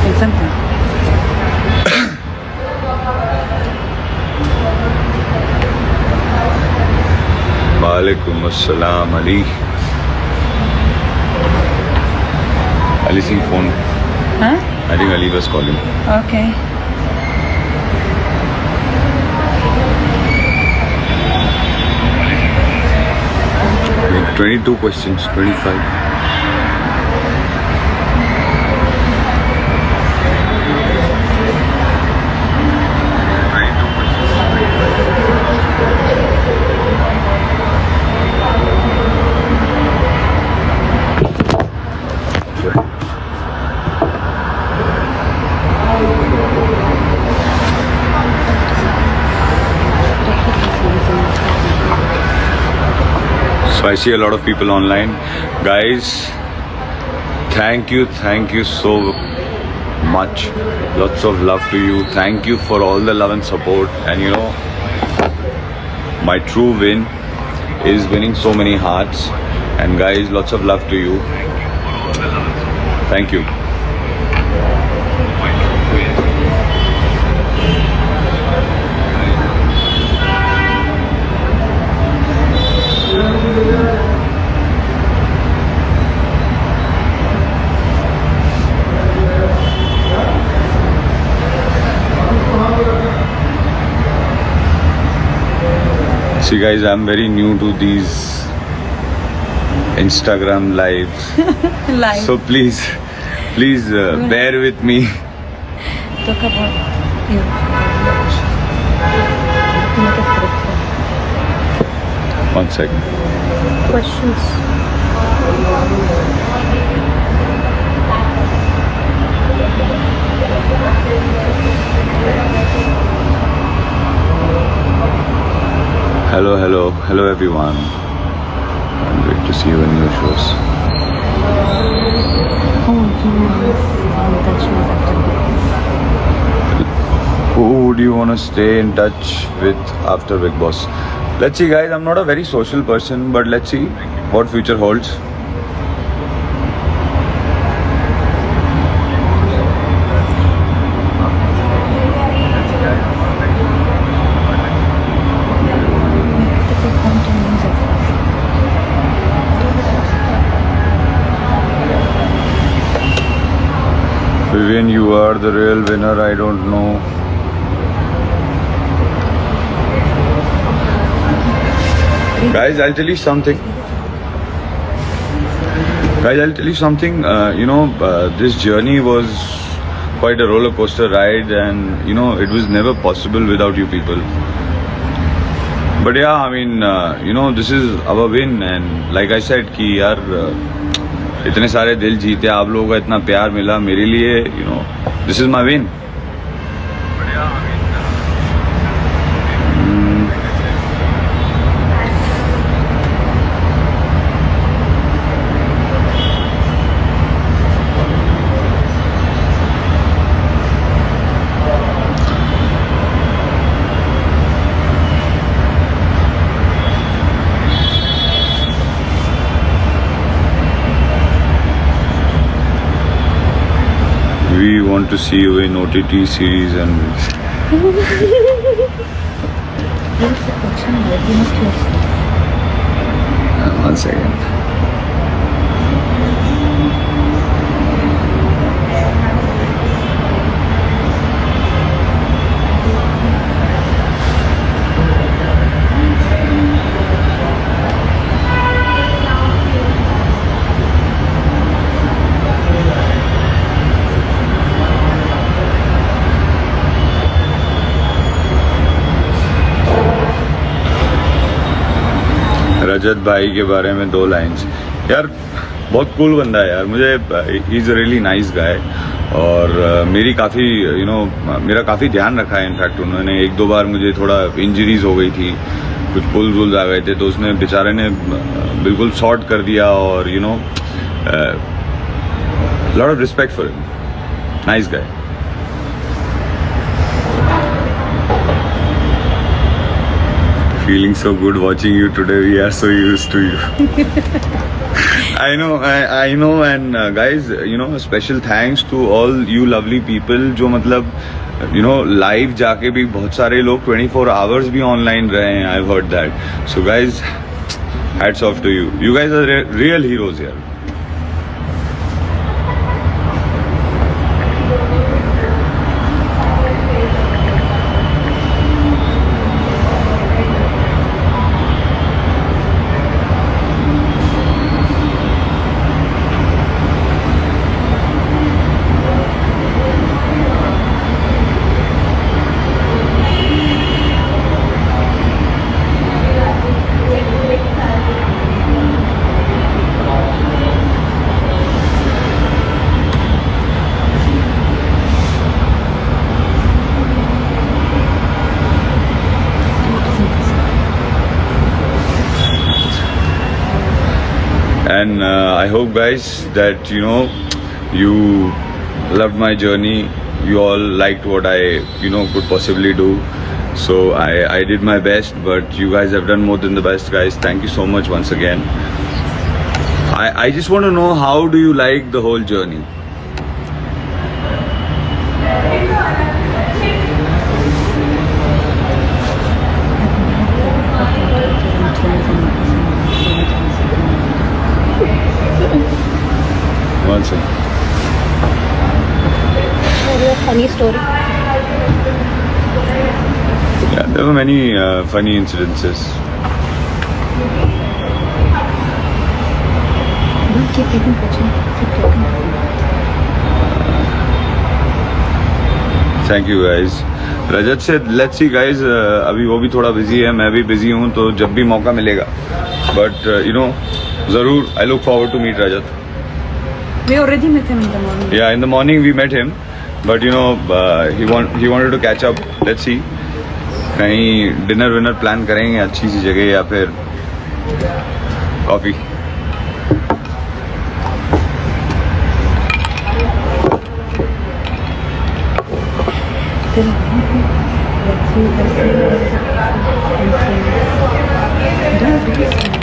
and something. Walaikum assalam, Ali. Ali Singh phone. Huh? I think Ali was calling. Okay. Like 22 questions, 25. So I see a lot of people online. Guys, thank you so much. Lots of love to you. Thank you for all the love and support. And you know, my true win is winning so many hearts. And guys, lots of love to you. Thank you. See guys, I'm very new to these Instagram lives. Live. So please bear with me. Talk about you. Make a script for 1 second. questions. Hello everyone. I'm great to see you in your shows. Oh, you touch me after. Who would you want to stay in touch with after Big Boss? Let's see guys, I'm not a very social person, but let's see what future holds. Vivian, you are the real winner. I don't know. Guys, I'll tell you something. This journey was quite a roller coaster ride, and you know, it was never possible without you people. But yeah, I mean, this is our win, and like I said, कि यार इतने सारे दिल जीते, आप लोगों का इतना प्यार मिला मेरे लिए, you know, this is my win. We want to see you in OTT series and one second. रजत भाई के बारे में 2 लाइंस. यार बहुत कूल बंदा है यार, मुझे he is a really nice guy. और मेरी काफ़ी मेरा काफ़ी ध्यान रखा है. इनफैक्ट उन्होंने 1-2 बार मुझे थोड़ा इंजरीज हो गई थी, कुछ पुल्स वुल्स आ गए थे, तो उसने बेचारे ने बिल्कुल सॉर्ट कर दिया. और lot of respect for him. Nice guy. Feeling so good watching you today. We are so used to you. I know, and guys, you know, special thanks to all you lovely people जो मतलब you know live जाके भी बहुत सारे लोग 24 hours भी online रहे हैं. I've heard that. So guys, hats off to you. You guys are real heroes here. And I hope guys that you know you loved my journey. You all liked what I could possibly do. So I did my best, but you guys have done more than the best, guys. Thank you so much once again. I just want to know, how do you like the whole journey? One second. Your funny story. Yeah, there were many funny incidences. Don't keep taking questions. Keep talking. Thank you guys. रजत से let's see guys, अभी वो भी थोड़ा busy है, मैं भी busy हूँ, तो जब भी मौका मिलेगा, but you know ज़रूर I look forward to meet Rajat. We already met him in the morning. Yeah, in the morning we met him, but you know he wanted to catch up. Let's see, कहीं dinner winner plan करेंगे अच्छी सी जगह या फिर coffee.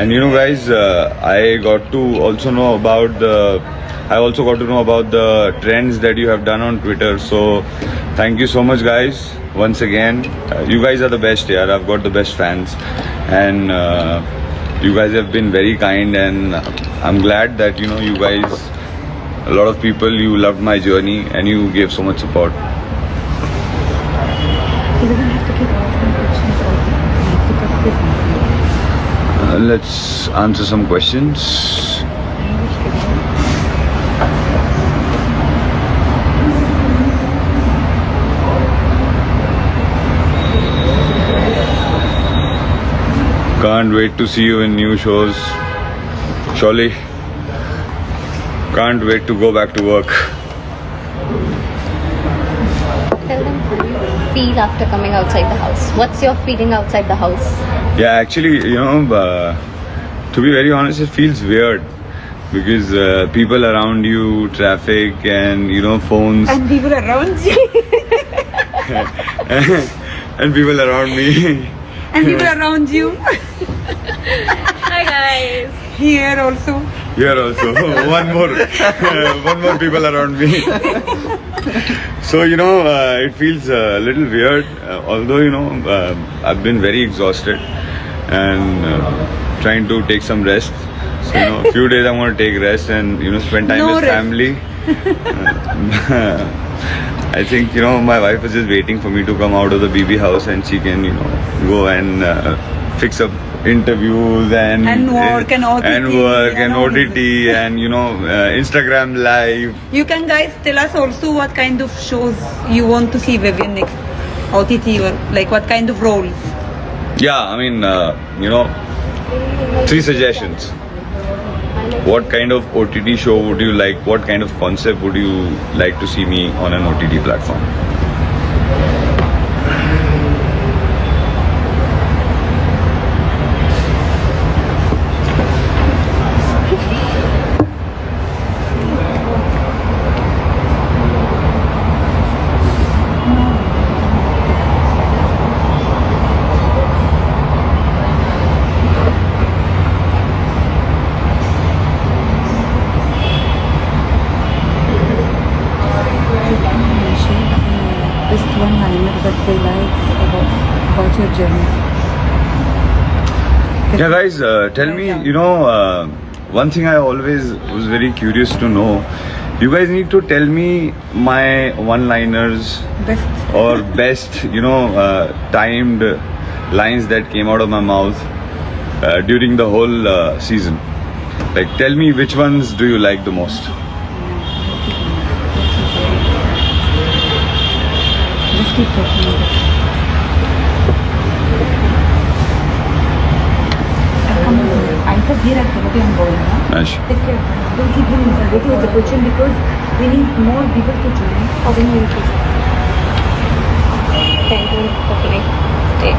And you know guys, I got to also know about the trends that you have done on Twitter. So thank you so much guys once again. You guys are the best here. I've got the best fans, and you guys have been very kind, and I'm glad that you guys, a lot of people, you loved my journey and you gave so much support. You don't have to keep asking questions all the time. Pick up this. Let's answer some questions. Can't wait to see you in new shows. Surely. Can't wait to go back to work. Tell them how you feel after coming outside the house. What's your feeling outside the house? Yeah, actually, to be very honest, it feels weird because people around you, traffic, and phones, And people around you. and people around me. And people around you. Hi guys. Here also. Here also, one more people around me. So it feels a little weird. Although I've been very exhausted and trying to take some rest. So a few days I'm going to take rest and spend time No with rest. family. I think my wife is just waiting for me to come out of the BB house and she can go and fix up interviews and work and OTT and work and and all OTT and Instagram live. You can guys tell us also what kind of shows you want to see Vivian next. OTT or like what kind of roles. Yeah, I mean 3 suggestions. What kind of OTT show would you like? What kind of concept would you like to see me on an OTT platform? one liner that they like about your journey? Yeah, guys, tell me, you know, one thing I always was very curious to know. You guys need to tell me my one-liners Best. or best, you know, timed lines that came out of my mouth during the whole season. Like, tell me which ones do you like the most? Just keep talking about it. I said here at Kennedy I'm going now. Ash. Take care. Don't keep him waiting with the question because we need more people to join. How many people? Thank you for coming. Stay.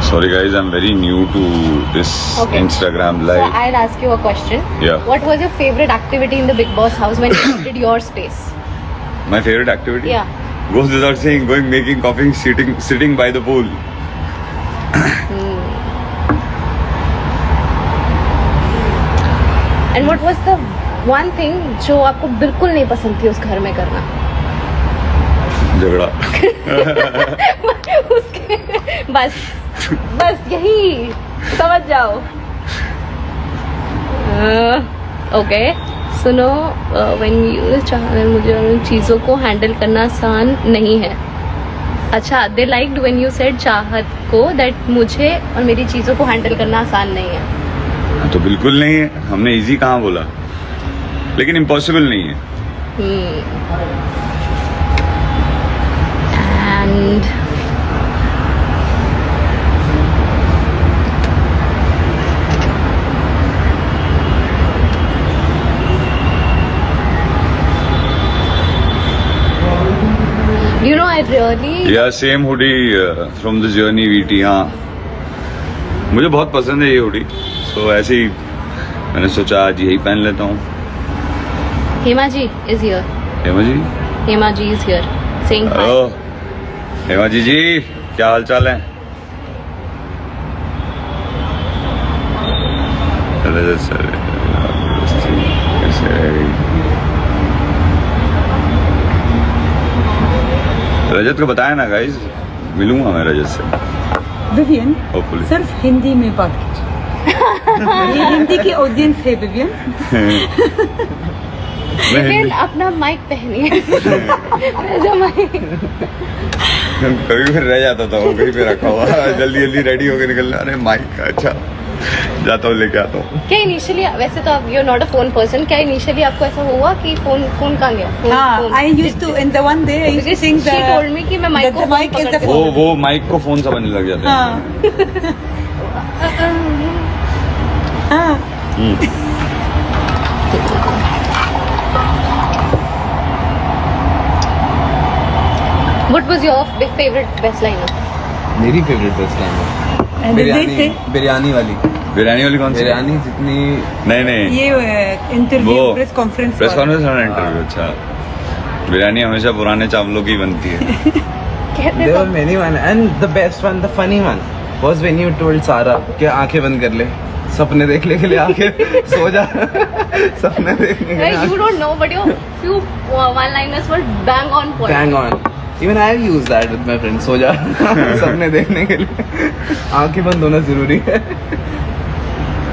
Sorry guys, I'm very new to this Okay. Instagram So live. I'll ask you a question. Yeah. What was your favorite activity in the Big Boss house when you did your space? My favorite activity? Yeah. Goes without saying, going, making coffee, sitting by the pool. And what was the one thing जो आपको बिल्कुल नहीं पसंद थी उस घर में करना? झगड़ा. उसके बस यही समझ जाओ. ओके सुनो, व्हेन यू मुझे उन चीज़ों को हैंडल करना आसान नहीं है. अच्छा, दे लाइक्ड व्हेन यू सेड चाहत को दैट मुझे और मेरी चीज़ों को हैंडल करना आसान नहीं है. तो बिल्कुल नहीं है. हमने इजी कहाँ बोला, लेकिन इम्पॉसिबल नहीं है. And you know, I really या same hoodie from the journey VT. हाँ, मुझे बहुत पसंद है ये हुडी. तो ऐसे ही मैंने सोचा आज यही पहन लेता हूँ. Hema ji is here. Hema ji. Hema ji is here saying hi. Hello Hema ji, क्या हाल चाल है? रजत सर कैसे है? रजत को बताया ना गाइस, मिलूंगा मैं रजत से. Vivian Hopefully. सिर्फ हिंदी में बात कीजिए. ये हिंदी की ऑडियंस है विवियन. मैं लेकिन हिंदी- अपना माइक पहनिए. जो mic- कभी फिर रह जाता था वो कहीं पे रखा हुआ. जल्दी जल्दी रेडी होके निकलना. अरे माइक, अच्छा जाता हूँ लेके आता हूँ. क्या इनिशियली, वैसे तो आप you are not a phone person, क्या इनिशियली आपको ऐसा हुआ कि फोन कहाँ गया? हाँ, I used to in the one day I used to Because think she told me कि मैं mic that को the phone mic is the पकड़ती वो phone. वो माइक को फोन समझने लग जाते हैं. हाँ. हाँ. What was your favorite best liner? मेरी फेवरेट बेस्ट लाइन है And they say बिरयानी वाली. बिरयानी वाली कौन सी? बिरयानी जितनी नहीं ये इंटरव्यू वो प्रेस कॉन्फ्रेंस. प्रेस कॉन्फ्रेंस और इंटरव्यू. अच्छा, बिरयानी हमेशा पुराने चावलों की बनती है. कहते there were सब many one and the best one, the funny one was when you told Sara कि आंखें बंद कर ले, सपने देखने के लिए आंखें सो जा. सपने देखने के लिए you don't know, but your few one-liners were bang on point. bang on. Even I have used that with my friends. सो जा. सपने देखने के लिए आंखें बंद होना जरूरी है.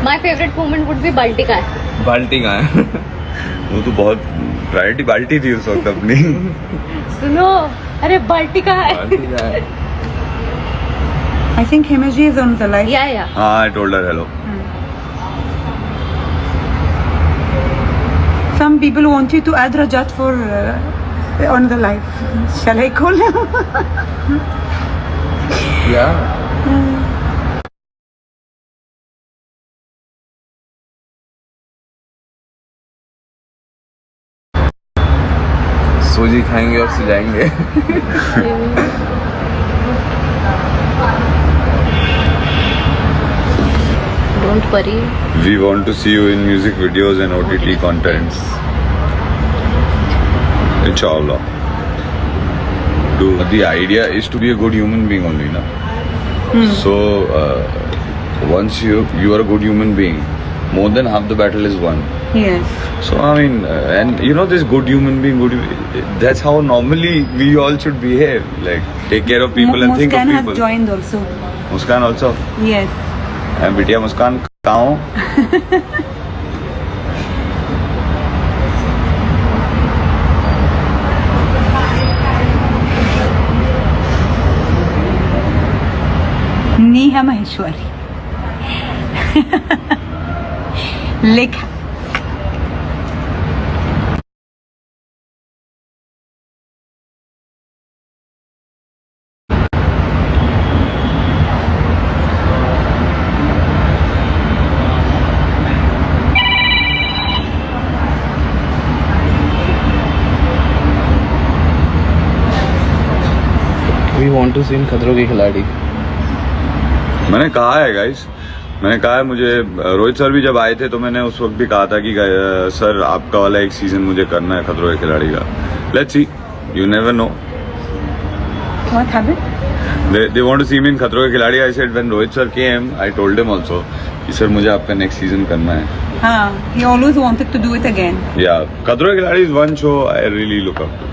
My favorite moment would be बाल्टी का है. बाल्टी कहाँ है? वो तो बहुत प्रायोरिटी बाल्टी थी उस वक्त अपनी. सुनो, अरे बाल्टी का है. बाल्टी कहाँ है? I think Himaji is on the live. या हाँ, I told her hello. Some people want you to add Rajat for on the live. Shall I call him? Yeah. सूजी खाएंगे और सजाएंगे. Don't worry. We want to see you in music videos and OTT contents. Inshallah. The idea is to be a good human being only, na? So once you are a good human being, more than half the battle is won. Yes. So I mean, and you know, this good human being, that's how normally we all should behave. Like take care of people and think of Muskan has people. joined also. Muskan also. Yes. And बिटिया मुस्कान कहाँ हो? Neha Maheshwari. Lekha. We want to see in खतरों के खिलाड़ी. मैंने कहा है guys, मैंने कहा है, मुझे रोहित सर भी जब आए थे तो मैंने उस वक्त भी कहा था कि सर आपका वाला एक सीजन मुझे करना है खतरों के खिलाड़ी का. Let's see, you never know. What happened? They want to see me in खतरों के खिलाड़ी. I said when Rohit sir came, I told him also कि सर मुझे आपका नेक्स्ट सीजन करना है. He always wanted to do it again. Yeah, खतरों के खिलाड़ी is one show I really look up to.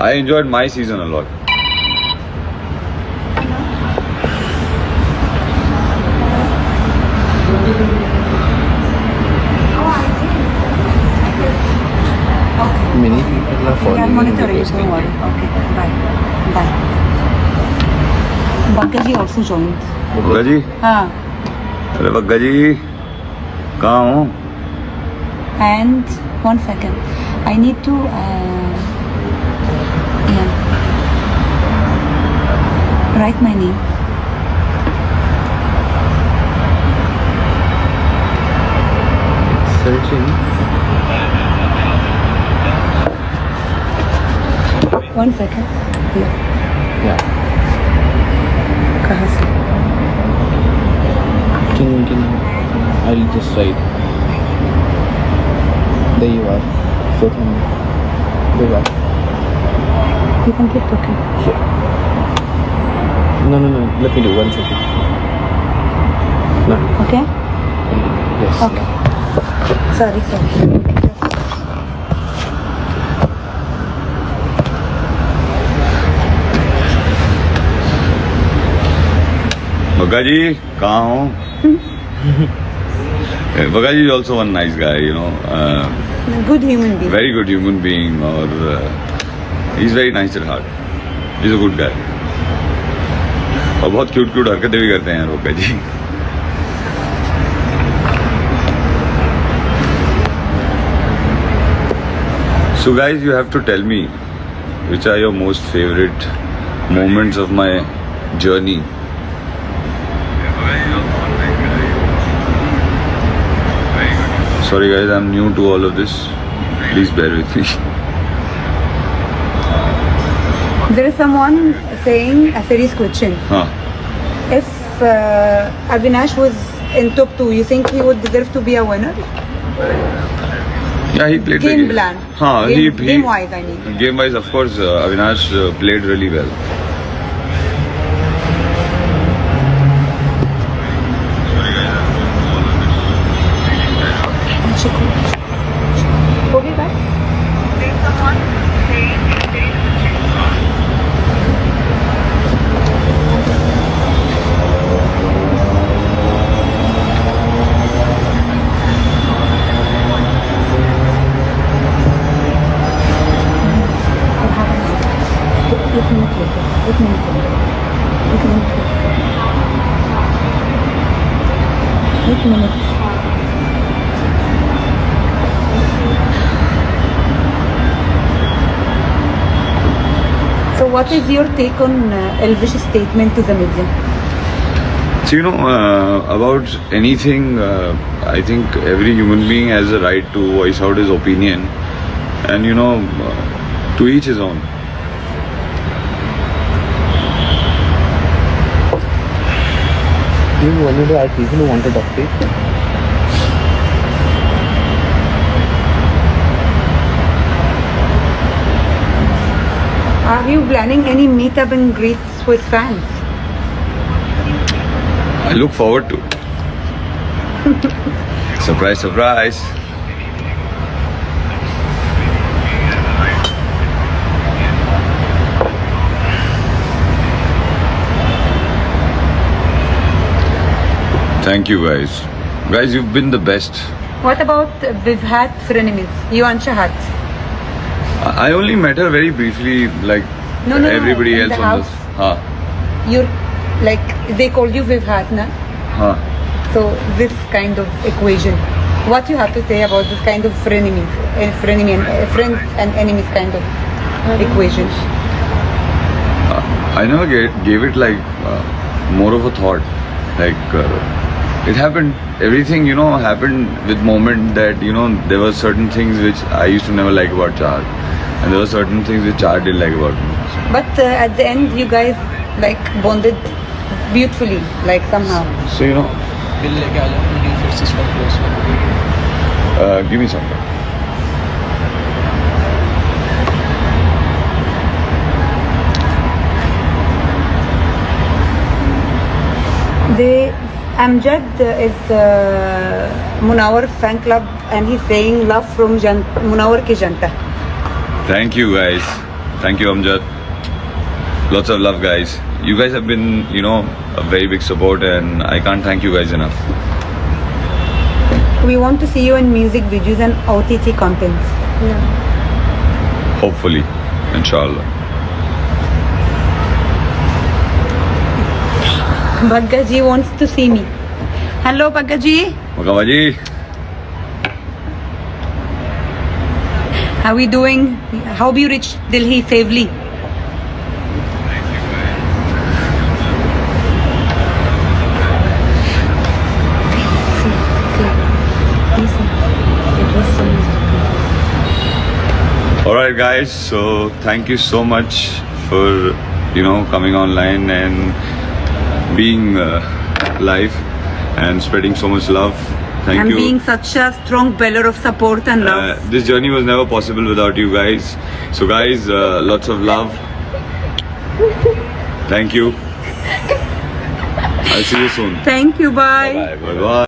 I enjoyed my season a lot. Many people are We are following monitoring. videos. Don't worry. Okay. Bye. Bye. Bhagya ji also joined. Bagga जी, हाँ. अरे बग्गा जी कहाँ हो? And 1 second. I need to. Yeah. Write my name. Searching. 1 second. Here. Yeah. कहाँ से? Can I'll just write. There you are. So can there you are. You can keep talking. No. Let me do 1 second. No. Okay? Yes. Okay. Sorry. Bagga जी कहाँ हो? बग्गा जी is also one nice guy, you know. Good human being. Very good human being, और he's very nice at heart. He's a good guy. और बहुत cute हरकतें भी करते हैं बग्गा जी. So guys, you have to tell me which are your most favorite moments of my journey. Sorry guys, I'm new to all of this. Please bear with me. There is someone saying a serious question. Huh. If Avinash was in top 2, you think he would deserve to be a winner? Yeah, he played the Game game. plan. Huh, Game wise, I mean. Game wise, of course, Avinash played really well. Okay, bye. Eight minutes. So what is your take on Elvish's statement to the media? So, you know, about anything, I think every human being has a right to voice out his opinion, and you know, to each his own. You wanted to add people who want to talk to you? Are you planning any meetup and greets with fans? I look forward to. Surprise, surprise. Thank you guys. Guys, you've been the best. What about Vivhat frenemies? You and Chahat? I only met her very briefly, like No, everybody in else the on house. this. Huh. You're like, they called you Vivhat, na? Huh. So this kind of equation. What you have to say about this kind of frenemies, frenemy and friends and enemies kind of equation? I never gave it like more of a thought. Like it happened. Everything happened with moment that there were certain things which I used to never like about Char, and there were certain things which Char didn't like about me. But at the end, you guys like bonded beautifully, like somehow. So give me some. Amjad is Munawar fan club, and he's saying love from Munawar ki janta. Thank you guys. Thank you Amjad. Lots of love guys. You guys have been a very big support, and I can't thank you guys enough. We want to see you in music videos and OTT contents. Hopefully, inshallah. Bhaggaji wants to see me. Hello Bhaggaji. Makamaji. How are we doing? How you reached Delhi safely? Alright guys, so thank you so much for coming online and being live and spreading so much love. Thank And you. being such a strong pillar of support and love. This journey was never possible without you guys. So guys, lots of love. Thank you. I'll see you soon. Thank you. Bye. Bye bye. Bye bye.